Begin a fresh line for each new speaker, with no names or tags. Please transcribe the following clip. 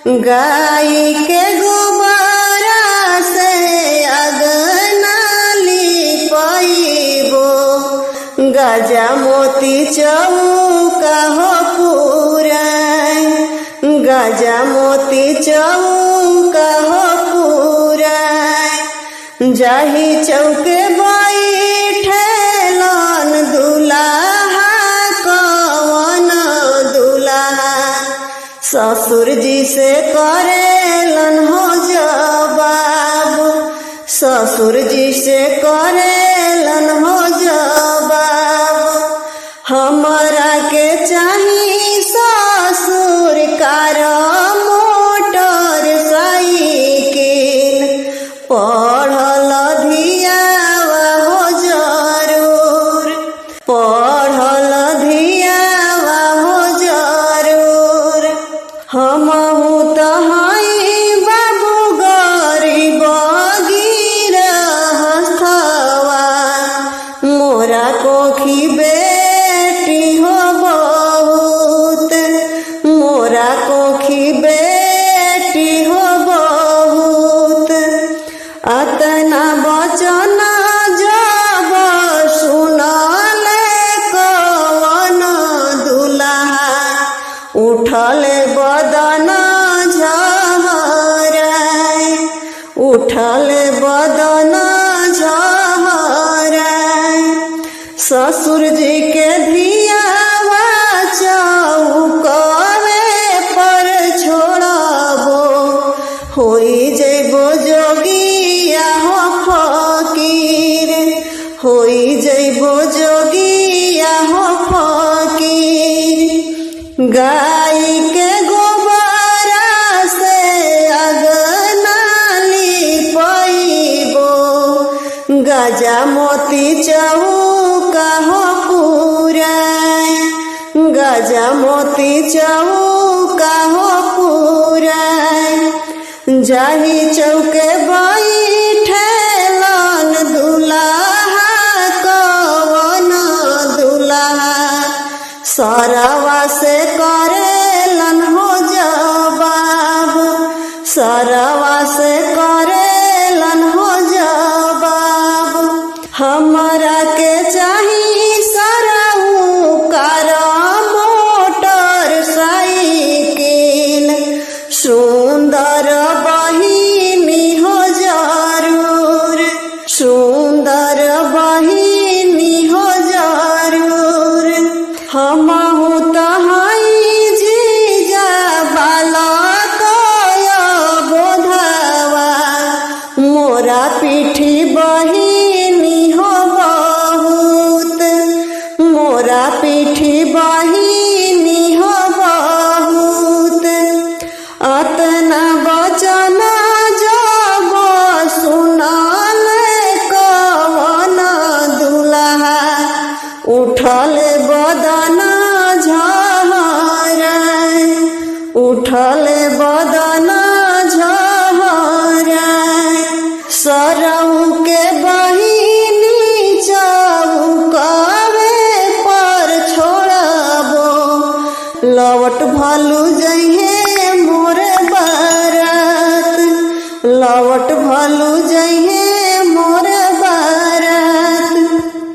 गाय के गोबरा से अगना लिपाइबो, गजा मोती चौका हो पुराय, गजा मोती चौका हो पुराय। जाही चौके बैठेलन दुल्हा कवन दुल्हा, ससुर जी से करेलन हो जवाब, ससुर जी से करेलन हो जवाब। हमरा के चाही ससुर कार मोटर साइकिल, पढ़ल धियावा हो जरूर, पढ़ल धियावा हो जरूर। हमहू तो हई बाबू गरीब गिरहस्थवा, मोरा कोखी बेटी हो बहुत, मोरा कोखी बेटी हो बहुत। अतना बचन जब सुनले कवन दुल्हा, उठले बदन झहराय, उठले बदन झहराय। ससुर जी के धियावा चौकवे पर छोड़बो, होई जइबो जोगिया हो फकीर, होई जइबो जोगिया हो फकीर। गाय के गोबरा से अगना लिपाइबो, गजा मोती चौका हो पुराय, गजा मोती चौका हो पुराय। जाही चौके बैठेलन दुल्हा कवन दुल्हा, सरवा से करेलन हो जवाब, सरवा से करेलन हो जवाब। हमरा के चाही सरऊ कार मोटर साइकिल, सुंदर बहिनी हो जरूर, सुंदर बहिनी हो जरूर। हमहू तो हई जीजा बालक बोधवा, मोरा पीठी बहिनी हो बहुत, मोरा पीठी बहिनी हो बहुत। अतना बचन जब सुनले कवन दुल्हा, उठले बदन झहराय, उठले बदन झहराय। सरऊ के बहिनी चौकवे पर छोड़बो, लवट भलू